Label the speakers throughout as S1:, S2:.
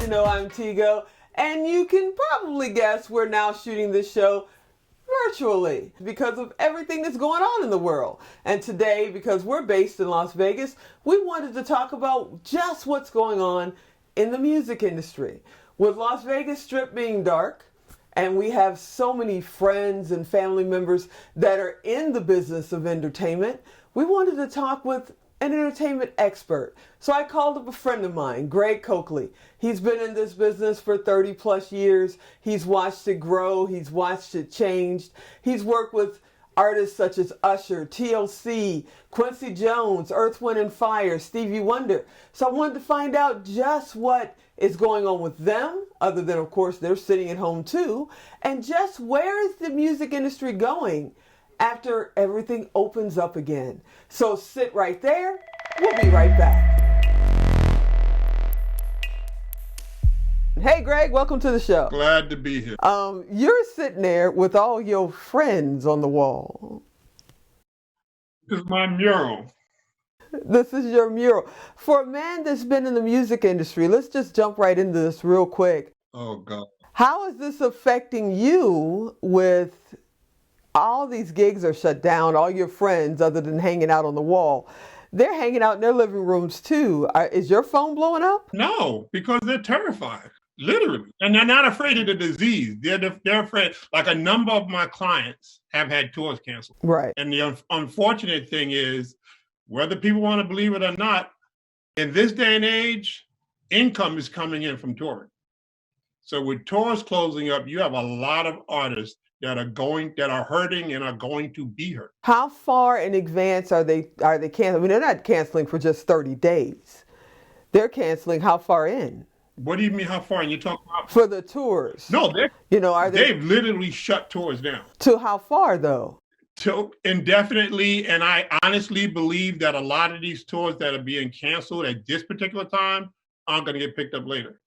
S1: you know I'm Tigo, and you can probably guess we're now shooting this show virtually because of everything that's going on in the world. And today, because we're based in Las Vegas, we wanted to talk about just what's going on in the music industry. With Las Vegas Strip being dark, and we have so many friends and family members that are in the business of entertainment, we wanted to talk with an entertainment expert. So I called up a friend of mine, Greg Coakley. He's been in this business for 30 plus years. He's watched it grow. He's watched it change. He's worked with artists such as Usher, TLC, Quincy Jones, Earth, Wind and Fire, Stevie Wonder. So I wanted to find out just what is going on with them, other than, of course, they're sitting at home too, and just where is the music industry going after everything opens up again. So sit right there. We'll be right back. Hey, Greg, welcome to the show.
S2: Glad to be here.
S1: You're sitting there with all your friends on the wall.
S2: This is my mural.
S1: This is your mural. For a man that's been in the music industry, let's just jump right into this real quick.
S2: Oh, God.
S1: How is this affecting you with all these gigs are shut down, all your friends, other than hanging out on the wall, they're hanging out in their living rooms too. Is your phone blowing up?
S2: No, because they're terrified, literally. And they're not afraid of the disease. They're afraid. Like a number of my clients have had tours canceled.
S1: Right.
S2: And the unfortunate thing is, whether people want to believe it or not, in this day and age, income is coming in from touring. So with tours closing up, you have a lot of artists that are hurting and are going to be hurt.
S1: How far in advance are they canceling? I mean, they're not canceling for just 30 days. They're canceling how far in?
S2: What do you mean how far? And you talk about
S1: for the tours?
S2: No,
S1: they've
S2: literally shut tours down.
S1: To how far though?
S2: To indefinitely, and I honestly believe that a lot of these tours that are being canceled at this particular time aren't going to get picked up later.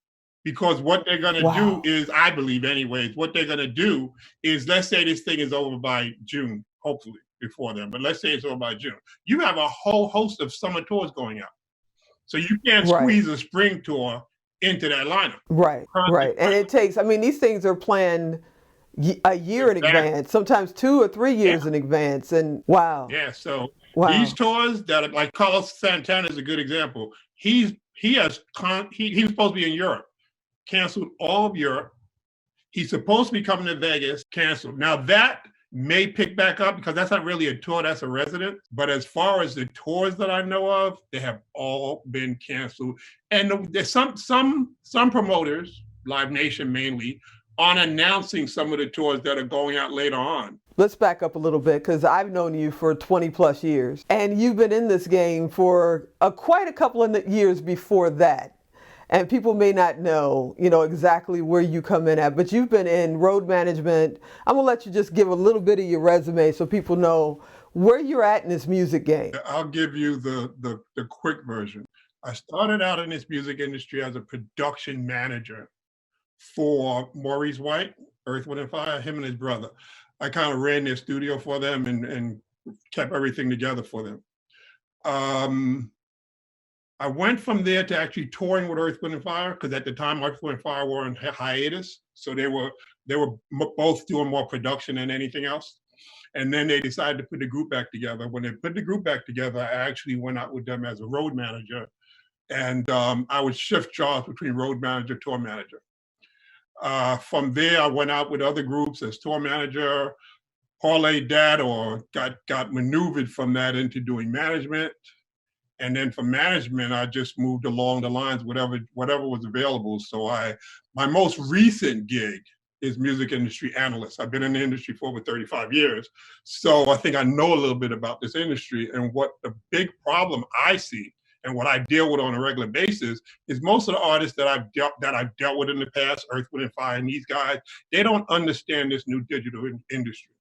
S2: Because what they're going to do is, I believe anyways, what they're going to do is, let's say this thing is over by June, hopefully before then, but let's say it's over by June. You have a whole host of summer tours going out. So you can't squeeze a spring tour into that lineup.
S1: Right. And it takes, these things are planned a year in advance, sometimes 2 or 3 years in advance. And
S2: Yeah, so these tours that are, like Carlos Santana is a good example. He was supposed to be in Europe. Canceled all of Europe. He's supposed to be coming to Vegas, canceled. Now that may pick back up because that's not really a tour, that's a residence. But as far as the tours that I know of, they have all been canceled. And there's some promoters, Live Nation mainly, on announcing some of the tours that are going out later on.
S1: Let's back up a little bit because I've known you for 20 plus years and you've been in this game for quite a couple of years before that. And people may not know, exactly where you come in at, but you've been in road management. I'm gonna let you just give a little bit of your resume so people know where you're at in this music game.
S2: I'll give you the quick version. I started out in this music industry as a production manager for Maurice White, Earth, Wind and Fire, him and his brother. I kind of ran their studio for them and kept everything together for them. I went from there to actually touring with Earth, Wind and Fire because at the time Earth, Wind and Fire were on hiatus, so they were both doing more production than anything else. And then they decided to put the group back together. When they put the group back together, I actually went out with them as a road manager, and I would shift jobs between road manager, tour manager. From there, I went out with other groups as tour manager, parlayed that, or got maneuvered from that into doing management. And then for management, I just moved along the lines, whatever was available. So my most recent gig is music industry analyst. I've been in the industry for over 35 years. So I think I know a little bit about this industry, and what the big problem I see and what I deal with on a regular basis is most of the artists that I've dealt with in the past, Earth, Wind and Fire, and these guys, they don't understand this new digital industry.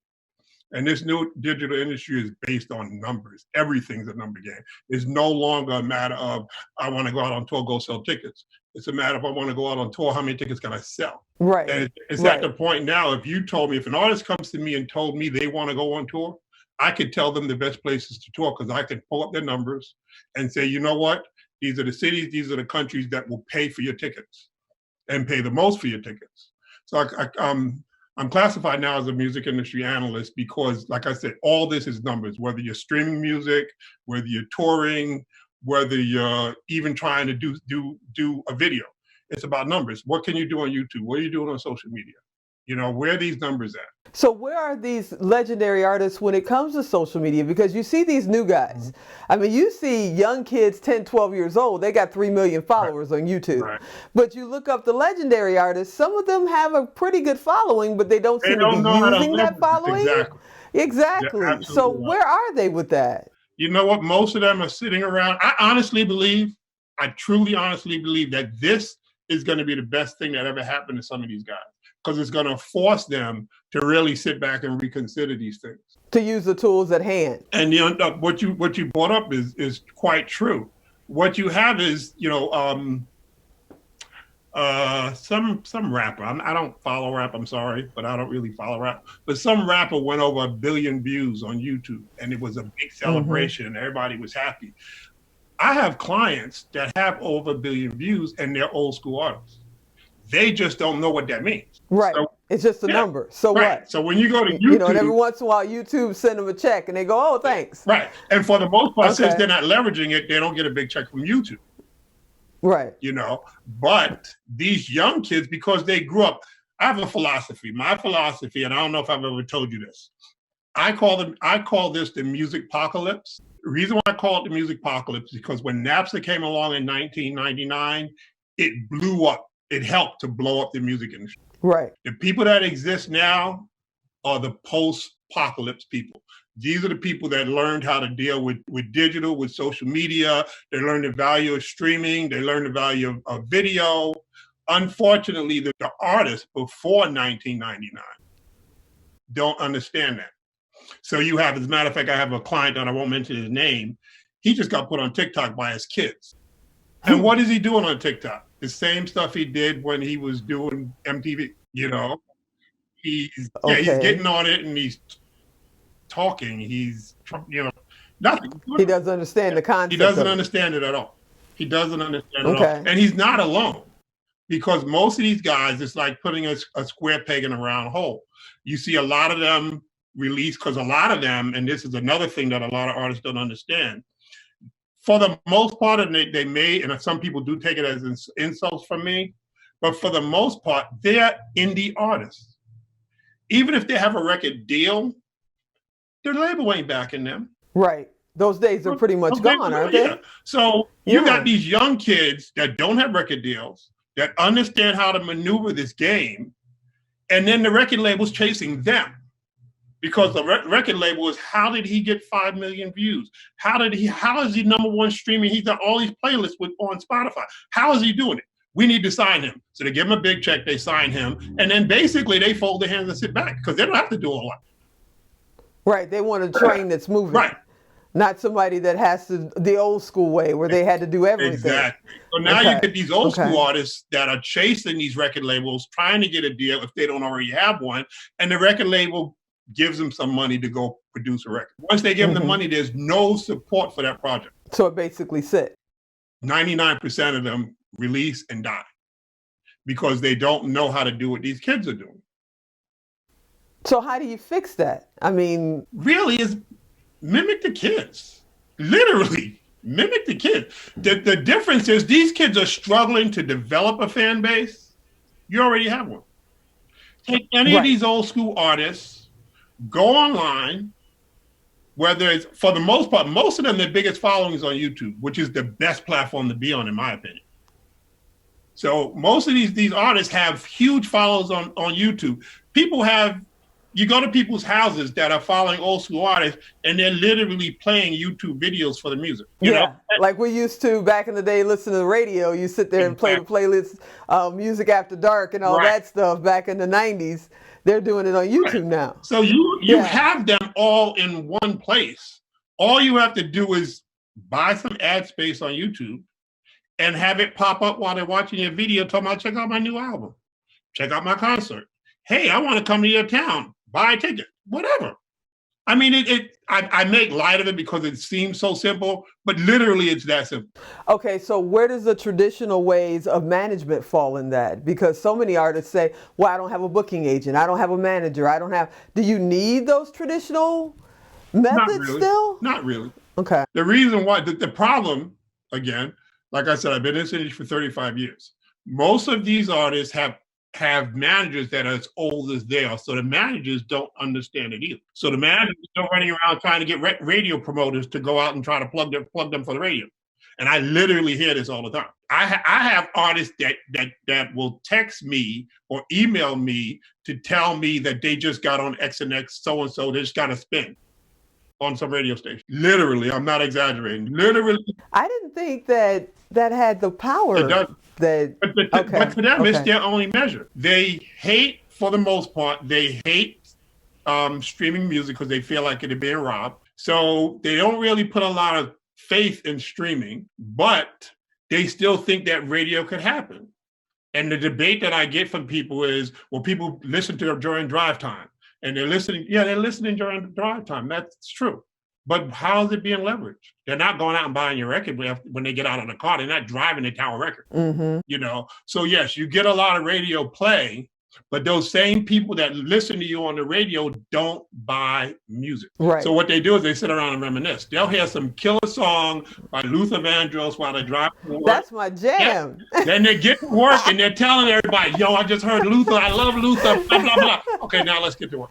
S2: And this new digital industry is based on numbers. Everything's a number game. It's no longer a matter of, I want to go out on tour, go sell tickets. It's a matter of, I want to go out on tour, how many tickets can I sell?
S1: Right.
S2: And it's at the point now, if an artist comes to me and told me they want to go on tour, I could tell them the best places to tour because I could pull up their numbers and say, you know what? These are the cities, these are the countries that will pay for your tickets. and pay the most for your tickets. So I'm classified now as a music industry analyst because, like I said, all this is numbers, whether you're streaming music, whether you're touring, whether you're even trying to do a video. It's about numbers. What can you do on YouTube? What are you doing on social media? You know, where are these numbers at?
S1: So where are these legendary artists when it comes to social media? Because you see these new guys. I mean, you see young kids, 10, 12 years old, they got 3 million followers on YouTube.
S2: Right.
S1: But you look up the legendary artists, some of them have a pretty good following, but they don't seem to be using that following. Exactly. So where are they with that?
S2: You know what? Most of them are sitting around. I truly honestly believe that this is going to be the best thing that ever happened to some of these guys, because it's going to force them to really sit back and reconsider these things.
S1: To use the tools at hand.
S2: And what you brought up is quite true. What you have is, some rapper. I don't follow rap. I'm sorry, but I don't really follow rap. But some rapper went over 1 billion views on YouTube, and it was a big celebration, and everybody was happy. I have clients that have over 1 billion views, and they're old school artists. They just don't know what that means.
S1: Right. So, it's just a number. So what?
S2: So when you go to YouTube,
S1: and every once in a while, YouTube send them a check, and they go, "Oh, thanks."
S2: Right. And for the most part, since they're not leveraging it, they don't get a big check from YouTube.
S1: Right.
S2: But these young kids, because they grew up, I have a philosophy. My philosophy, and I don't know if I've ever told you this, I call this the music apocalypse. The reason why I call it the music apocalypse is because when Napster came along in 1999, it blew up. It helped to blow up the music industry.
S1: Right.
S2: The people that exist now are the post-apocalypse people. These are the people that learned how to deal with digital, with social media. They learned the value of streaming. They learned the value of video. Unfortunately, the artists before 1999 don't understand that. So you have, as a matter of fact, I have a client that I won't mention his name. He just got put on TikTok by his kids. And what is he doing on TikTok? The same stuff he did when he was doing MTV, He's getting on it and he's talking. He's, nothing.
S1: He doesn't understand the concept.
S2: He doesn't understand it at all. He doesn't understand it at all. And he's not alone, because most of these guys, it's like putting a square peg in a round hole. You see a lot of them release, because a lot of them, and this is another thing that a lot of artists don't understand, for the most part, and they may, and some people do take it as insults from me, but for the most part, they're indie artists. Even if they have a record deal, their label ain't backing them.
S1: Right. Those days are pretty much gone, aren't they?
S2: Yeah. So you got these young kids that don't have record deals, that understand how to maneuver this game, and then the record label's chasing them. Because the record label is, how did he get 5 million views? How is he #1 streaming? He's got all these playlists on Spotify. How is he doing it? We need to sign him. So they give him a big check, they sign him, and then basically they fold their hands and sit back, because they don't have to do a lot.
S1: Right, they want a train that's moving.
S2: Right.
S1: Not somebody that has to, the old school way where they had to do everything.
S2: Exactly. So now you get these old school artists that are chasing these record labels, trying to get a deal if they don't already have one, and the record label gives them some money to go produce a record. Once they give them the money, there's no support for that project.
S1: So it basically sits.
S2: 99% of them release and die because they don't know how to do what these kids are doing.
S1: So how do you fix that? I mean,
S2: really is mimic the kids. Literally mimic the kids. The difference is these kids are struggling to develop a fan base. You already have one. Take any of these old school artists, go online, whether it's, for the most part, most of them, their biggest following is on YouTube, which is the best platform to be on, in my opinion. So most of these artists have huge followers on YouTube. You go to people's houses that are following old school artists, and they're literally playing YouTube videos for the music. You know?
S1: Like we used to back in the day, listen to the radio. You sit there and play the playlist, music after dark and all that stuff back in the 90s. They're doing it on YouTube now.
S2: So you have them all in one place. All you have to do is buy some ad space on YouTube and have it pop up while they're watching your video, talking about, check out my new album, check out my concert. Hey, I want to come to your town, buy a ticket, whatever. I mean, I make light of it because it seems so simple, but literally it's that simple.
S1: Okay, so where does the traditional ways of management fall in that? Because so many artists say, well, I don't have a booking agent, I don't have a manager, do you need those traditional
S2: Not
S1: methods
S2: really.
S1: still?
S2: Not really.
S1: Okay.
S2: The reason why, the problem, again, like I said, I've been in this industry for 35 years. Most of these artists have managers that are as old as they are. So the managers don't understand it either. So the managers are running around trying to get radio promoters to go out and try to plug them for the radio. And I literally hear this all the time. I have artists that will text me or email me to tell me that they just got on X and X, so-and-so, they just got a spin on some radio station. Literally, I'm not exaggerating. Literally.
S1: I didn't think that had the power.
S2: It does.
S1: Okay.
S2: But for them, it's their only measure. They hate, for the most part, they hate streaming music because they feel like it being robbed. So they don't really put a lot of faith in streaming, but they still think that radio could happen. And the debate that I get from people is, well, people listen to it during drive time. And they're listening during drive time. That's true. But how is it being leveraged? They're not going out and buying your record when they get out of the car. They're not driving the tower record.
S1: Mm-hmm.
S2: So yes, you get a lot of radio play, but those same people that listen to you on the radio don't buy music.
S1: Right.
S2: So what they do is they sit around and reminisce. They'll hear some killer song by Luther Vandross while they're driving to work.
S1: That's my jam.
S2: Yeah. Then they get to work and they're telling everybody, yo, I just heard Luther. I love Luther. Blah, blah, blah. Okay, now let's get to work.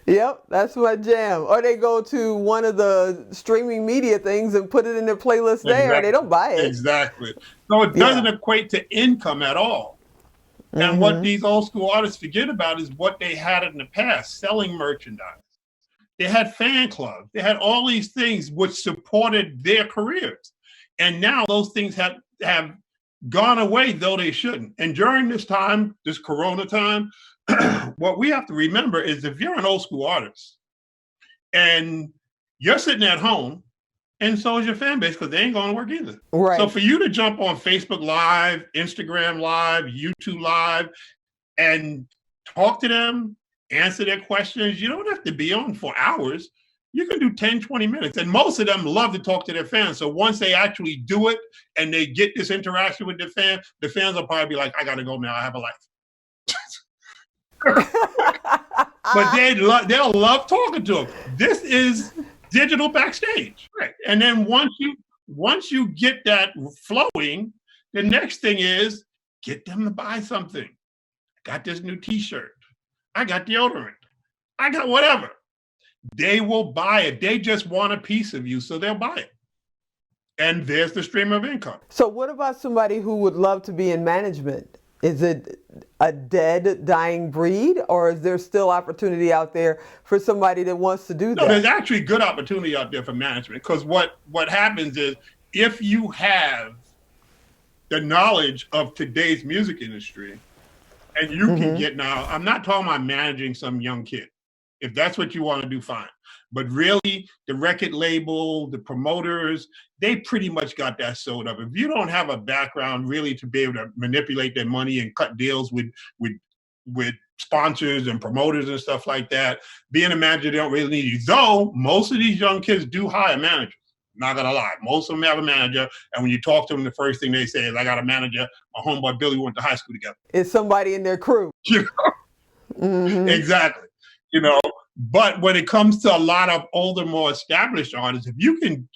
S1: Yep, that's my jam. Or they go to one of the streaming media things and put it in their playlist there. Exactly. They don't buy it.
S2: Exactly. So it doesn't equate to income at all. And what these old school artists forget about is what they had in the past, selling merchandise. They had fan clubs. They had all these things which supported their careers. And now those things have gone away, though they shouldn't. And during this time, this Corona time, what we have to remember is if you're an old school artist and you're sitting at home, and so is your fan base, because they ain't going to work either.
S1: Right.
S2: So for you to jump on Facebook Live, Instagram Live, YouTube Live, and talk to them, answer their questions, you don't have to be on for hours. You can do 10, 20 minutes. And most of them love to talk to their fans. So once they actually do it and they get this interaction with the fans will probably be like, I got to go now. I have a life. But they'll love talking to them. This is digital backstage, right? And then once you get that flowing, the next thing is get them to buy something. I got this new T-shirt. I got deodorant. I got whatever. They will buy it. They just want a piece of you, so they'll buy it. And there's the stream of income.
S1: So what about somebody who would love to be in management? Is it a dead, dying breed, or is there still opportunity out there for somebody that wants to do that?
S2: No, there's actually good opportunity out there for management, because what happens is if you have the knowledge of today's music industry, and you can get now, I'm not talking about managing some young kid. If that's what you want to do, fine. But really, the record label, the promoters, they pretty much got that sewed up. If you don't have a background really to be able to manipulate their money and cut deals with sponsors and promoters and stuff like that, being a manager, they don't really need you. Though most of these young kids do hire managers. Not gonna lie, most of them have a manager, and when you talk to them, the first thing they say is, "I got a manager. My homeboy Billy went to high school together."
S1: It's somebody in their crew.
S2: You know? Exactly. You know, but when it comes to a lot of older, more established artists, if you can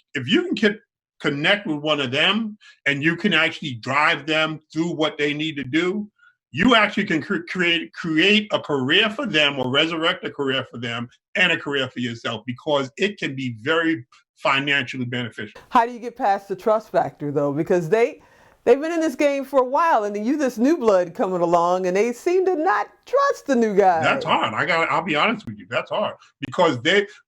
S2: connect with one of them and you can actually drive them through what they need to do, you actually can create a career for them, or resurrect a career for them and a career for yourself, because it can be very financially beneficial.
S1: How do you get past the trust factor, though? Because they've been in this game for a while, and then you this new blood coming along, and they seem to not trust the new guy.
S2: That's hard. I'll be honest with you. That's hard, because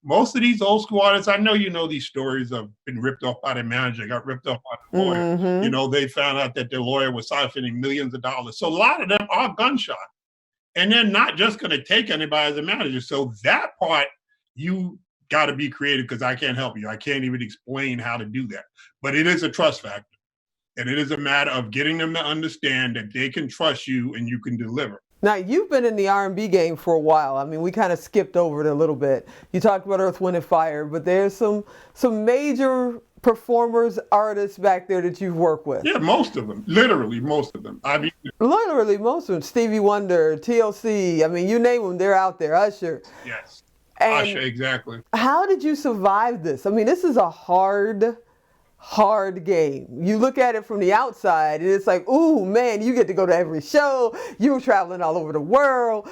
S2: most of these old school artists, I know you know these stories of been ripped off by their manager, got ripped off by the lawyer. You know, they found out that their lawyer was siphoning millions of dollars. So a lot of them are gunshot, and they're not just going to take anybody as a manager. So that part, you got to be creative, because I can't help you. I can't even explain how to do that. But it is a trust factor. And it is a matter of getting them to understand that they can trust you and you can deliver.
S1: Now, you've been in the R&B game for a while. I mean, we kind of skipped over it a little bit. You talked about Earth, Wind, and Fire, but there's some major performers, artists back there that you've worked with.
S2: Yeah, most of them. Literally, most of them. I mean,
S1: literally most of them. Stevie Wonder, TLC. I mean, you name them, they're out there. Usher.
S2: yes.
S1: And
S2: Usher, exactly.
S1: how did you survive this? I mean, this is a hard game. You look at it from the outside and it's like, ooh, man, you get to go to every show. You're traveling all over the world.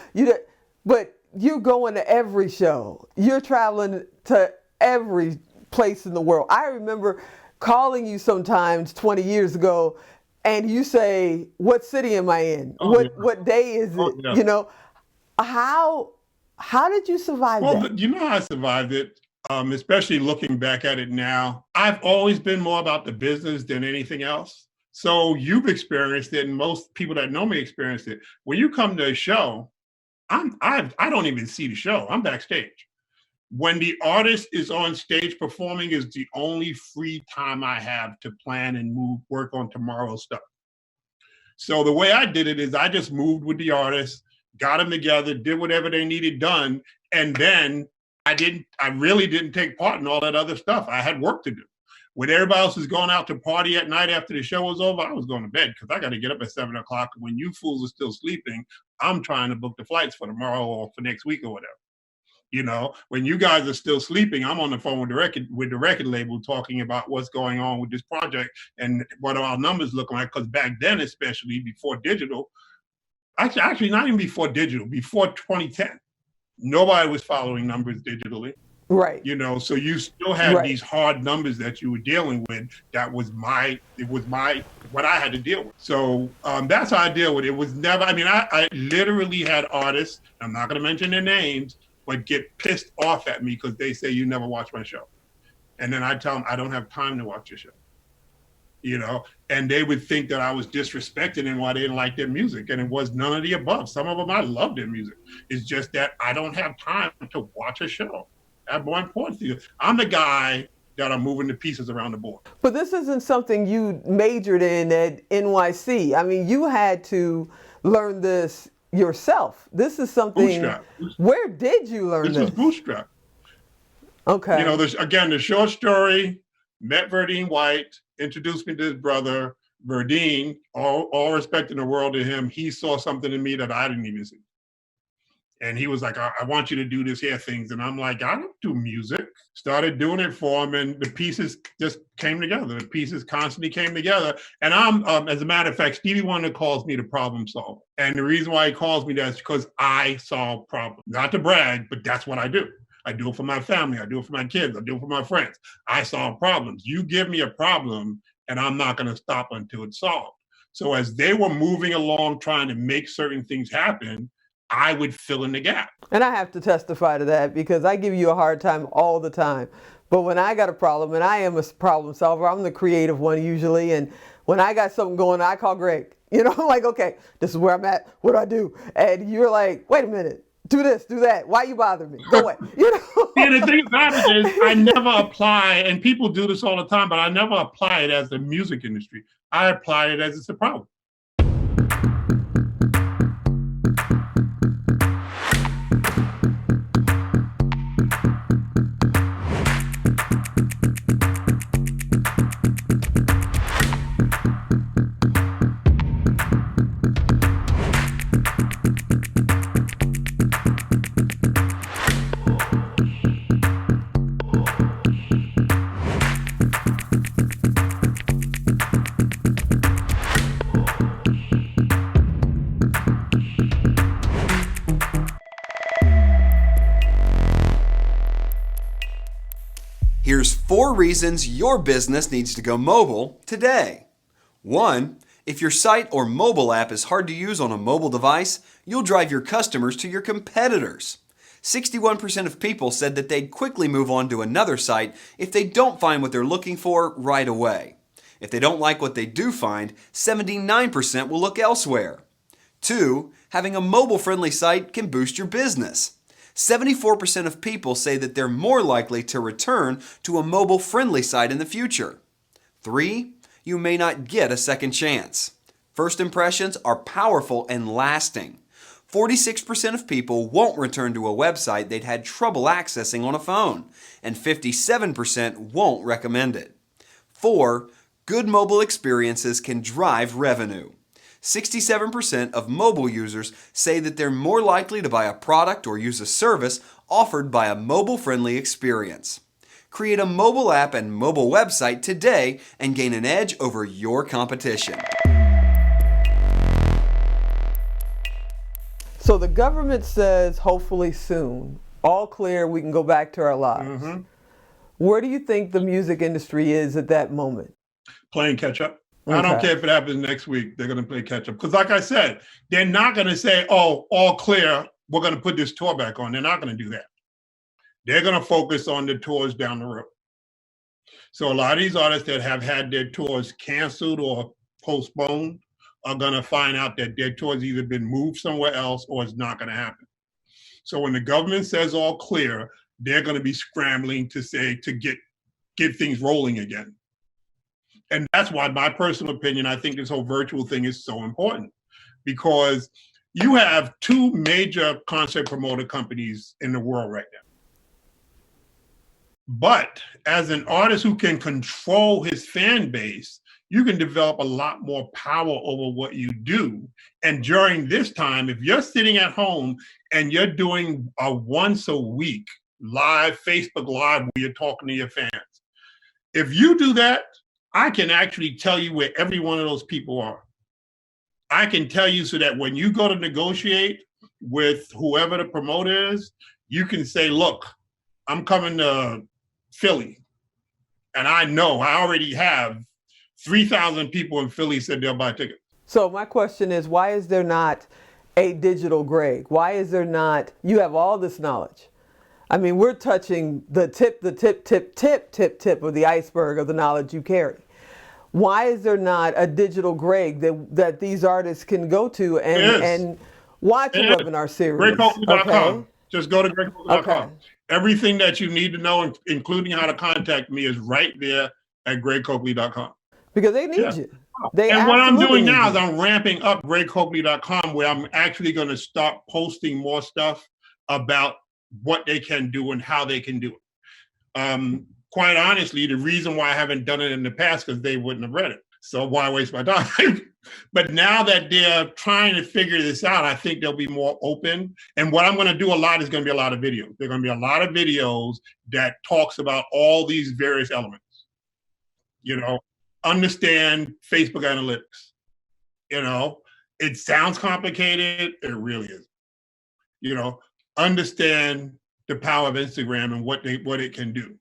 S1: But you're going to every show. You're traveling to every place in the world. I remember calling you sometimes 20 years ago and you say, what city am I in? What day is it?
S2: Yeah.
S1: You know, how did you survive that?
S2: Well, you know how I survived it, especially looking back at it now. I've always been more about the business than anything else. So you've experienced it, and most people that know me experienced it. When you come to a show, I don't even see the show. I'm backstage. When the artist is on stage performing is the only free time I have to plan and work on tomorrow's stuff. So the way I did it is I just moved with the artist, got them together, did whatever they needed done, and then I really didn't take part in all that other stuff. I had work to do. When everybody else was going out to party at night after the show was over, I was going to bed because I got to get up at 7 o'clock. When you fools are still sleeping, I'm trying to book the flights for tomorrow or for next week or whatever. You know, when you guys are still sleeping, I'm on the phone with the record label talking about what's going on with this project and what our numbers look like. Because back then, especially before digital, actually not even before digital, before 2010, nobody was following numbers digitally.
S1: Right.
S2: You know, so you still had these hard numbers that you were dealing with. What I had to deal with. So that's how I deal with it. It was never, I literally had artists, I'm not going to mention their names, but get pissed off at me because they say you never watch my show. And then I tell them I don't have time to watch your show. You know, and they would think that I was disrespecting them why they didn't like their music. And it was none of the above. Some of them, I love their music. It's just that I don't have time to watch a show. That's more important to you. I'm the guy that are moving the pieces around the board.
S1: But this isn't something you majored in at NYC. I mean, you had to learn this yourself. This is something.
S2: Bootstrap.
S1: Where did you learn this?
S2: This was bootstrap.
S1: Okay.
S2: You know, the short story, met Verdine White, introduced me to his brother, Verdine, all respect in the world to him. He saw something in me that I didn't even see. And he was like, I want you to do this here things. And I'm like, I don't do music. Started doing it for him and the pieces just came together. The pieces constantly came together. And I'm, as a matter of fact, Stevie Wonder calls me the problem solver. And the reason why he calls me that is because I solve problems. Not to brag, but that's what I do. I do it for my family. I do it for my kids. I do it for my friends. I solve problems. You give me a problem and I'm not going to stop until it's solved. So as they were moving along, trying to make certain things happen, I would fill in the gap.
S1: And I have to testify to that because I give you a hard time all the time. But when I got a problem, and I am a problem solver, I'm the creative one usually. And when I got something going, I call Greg. You know, I'm like, okay, this is where I'm at. What do I do? And you're like, wait a minute. Do this, do that. Why you bother me? Go away. You know?
S2: And the thing about it is I never apply, and people do this all the time, but I never apply it as the music industry. I apply it as it's a problem.
S3: Here's 4 reasons your business needs to go mobile today. 1. If your site or mobile app is hard to use on a mobile device, you'll drive your customers to your competitors. 61% of people said that they'd quickly move on to another site if they don't find what they're looking for right away. If they don't like what they do find, 79% will look elsewhere. 2. Having a mobile-friendly site can boost your business. 74% of people say that they're more likely to return to a mobile-friendly site in the future. 3. You may not get a second chance. First impressions are powerful and lasting. 46% of people won't return to a website they'd had trouble accessing on a phone, and 57% won't recommend it. 4. Good mobile experiences can drive revenue. 67% of mobile users say that they're more likely to buy a product or use a service offered by a mobile-friendly experience. Create a mobile app and mobile website today and gain an edge over your competition.
S1: So the government says hopefully soon, all clear, we can go back to our lives.
S2: Mm-hmm.
S1: Where do you think the music industry is at that moment?
S2: Playing catch up.
S1: Okay.
S2: I don't care if it happens next week, they're going to play catch up. Because like I said, they're not going to say, oh, all clear, we're going to put this tour back on. They're not going to do that. They're going to focus on the tours down the road. So a lot of these artists that have had their tours canceled or postponed are going to find out that their tour's either been moved somewhere else or it's not going to happen. So when the government says all clear, they're going to be scrambling to say, to get things rolling again. And that's why, my personal opinion, I think this whole virtual thing is so important, because you have two major concert promoter companies in the world right now. But as an artist who can control his fan base, you can develop a lot more power over what you do. And during this time, if you're sitting at home and you're doing a once a week live Facebook Live where you're talking to your fans, if you do that, I can actually tell you where every one of those people are. I can tell you so that when you go to negotiate with whoever the promoter is, you can say, look, I'm coming to Philly, and I know I already have 3,000 people in Philly said they'll buy tickets.
S1: So my question is, why is there not a digital Greg? Why is there not, you have all this knowledge. I mean, we're touching the tip of the iceberg of the knowledge you carry. Why is there not a digital Greg that these artists can go to and watch a webinar series?
S2: GregCoakley.com.
S1: Okay.
S2: Just go to GregCoakley.com.
S1: Okay.
S2: Everything that you need to know, including how to contact me, is right there at GregCoakley.com.
S1: Because they need you.
S2: And what I'm doing now
S1: you.
S2: is I'm ramping up GregCoakley.com, where I'm actually going to start posting more stuff about what they can do and how they can do it. Quite honestly, the reason why I haven't done it in the past because they wouldn't have read it. So why waste my time? But now that they're trying to figure this out, I think they'll be more open. And what I'm going to do a lot is going to be a lot of videos. There are going to be a lot of videos that talks about all these various elements. You know, understand Facebook analytics. You know, it sounds complicated. It really is. You know, understand the power of Instagram and what it can do.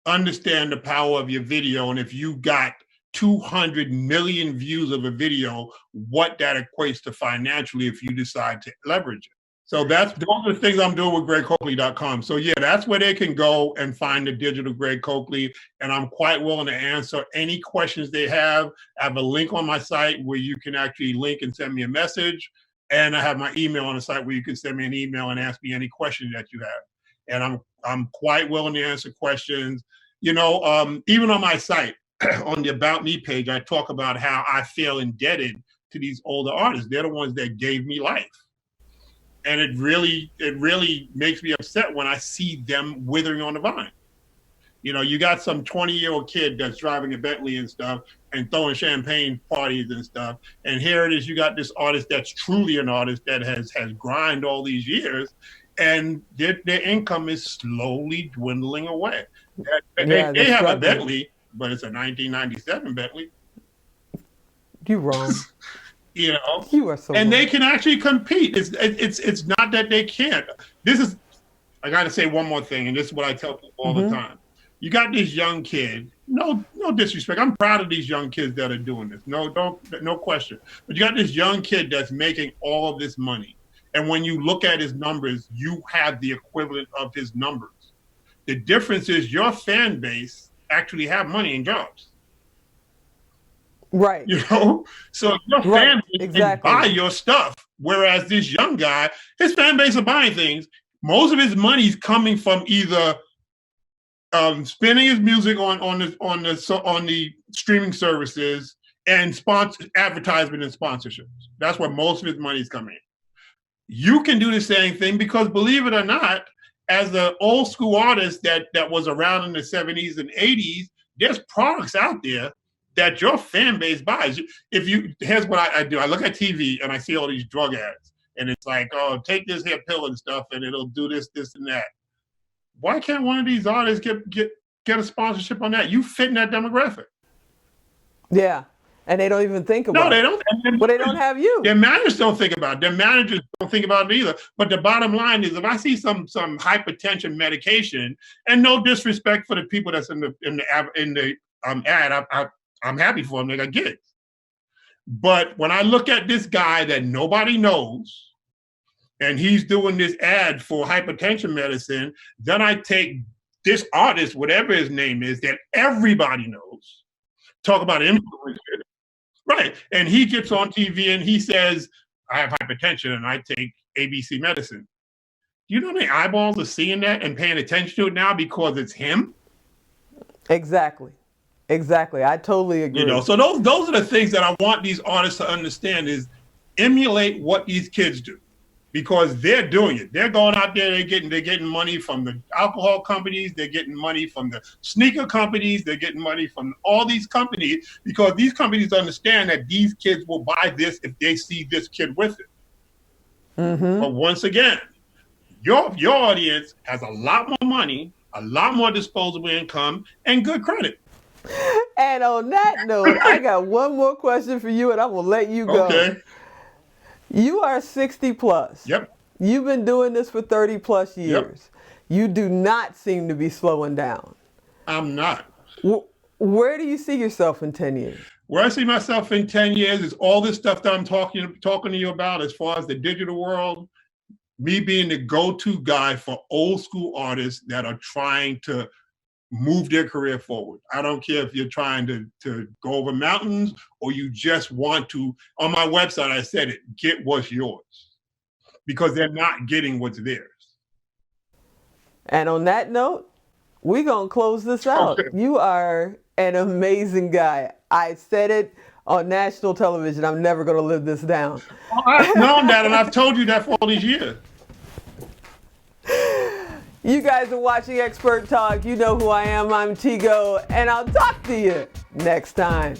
S2: Understand the power of your video, and if you got 200 million views of a video, what that equates to financially if you decide to leverage it. So those are the things I'm doing with GregCoakley.com. So yeah, that's where they can go and find the digital Greg Coakley, and I'm quite willing to answer any questions they have. I have a link on my site where you can actually link and send me a message, and I have my email on the site where you can send me an email and ask me any questions that you have. And I'm quite willing to answer questions. You know, even on my site, on the About Me page, I talk about how I feel indebted to these older artists. They're the ones that gave me life. And it really makes me upset when I see them withering on the vine. You know, you got some 20-year-old kid that's driving a Bentley and stuff and throwing champagne parties and stuff. And here it is, you got this artist that's truly an artist that has grinded all these years, and their income is slowly dwindling away. They have a Bentley, but it's a 1997 Bentley.
S1: You're wrong.
S2: You know,
S1: you are so
S2: and
S1: wrong.
S2: they can actually compete. It's not that they can't. I got to say one more thing, and this is what I tell people all the time. You got this young kid. No disrespect. I'm proud of these young kids that are doing this. No question. But you got this young kid that's making all of this money. And when you look at his numbers, you have the equivalent of his numbers. The difference is your fan base actually have money and jobs.
S1: Right.
S2: You know? So your fan base can buy your stuff. Whereas this young guy, his fan base are buying things. Most of his money is coming from either spending his music on the streaming services and advertisement and sponsorships. That's where most of his money is coming in. you can do the same thing, because believe it or not, as an old school artist that was around in the 70s and 80s, there's products out there that your fan base buys. Here's what I do. I look at TV and I see all these drug ads, and it's like, oh, take this here pill and stuff, and it'll do this, this, and that. Why can't one of these artists get a sponsorship on that? You fit in that demographic.
S1: Yeah. And they don't even think about it.
S2: No, they don't.
S1: Well, they don't have you.
S2: Their managers don't think about it. Their managers don't think about it either. But the bottom line is, if I see some hypertension medication, and no disrespect for the people that's in the ad, I'm happy for them. They got gigs. But when I look at this guy that nobody knows, and he's doing this ad for hypertension medicine, then I take this artist, whatever his name is, that everybody knows, talk about influencer. Right. And he gets on TV and he says, I have hypertension and I take ABC medicine. Do you know how many eyeballs are seeing that and paying attention to it now because it's him?
S1: Exactly. I totally agree.
S2: So those are the things that I want these artists to understand, is emulate what these kids do. Because they're doing it. They're going out there, they're getting money from the alcohol companies, they're getting money from the sneaker companies, they're getting money from all these companies, because these companies understand that these kids will buy this if they see this kid with it. Mm-hmm. But once again, your audience has a lot more money, a lot more disposable income, and good credit.
S1: And on that note, I got one more question for you, and I will let you go.
S2: Okay.
S1: You are 60 plus.
S2: Yep.
S1: You've been doing this for 30 plus years. Yep. You do not seem to be slowing down.
S2: I'm not.
S1: Where do you see yourself in 10 years?
S2: Where I see myself in 10 years is all this stuff that I'm talking to you about, as far as the digital world, me being the go-to guy for old school artists that are trying to move their career forward. I don't care if you're trying to go over mountains or you just want to. On my website, I said it, get what's yours, because they're not getting what's theirs.
S1: And on that note, we're going to close this out. Okay. You are an amazing guy. I said it on national television. I'm never going to live this down.
S2: I've known that, and I've told you that for all these years.
S1: You guys are watching Expert Talk. You know who I am. I'm Tigo, and I'll talk to you next time.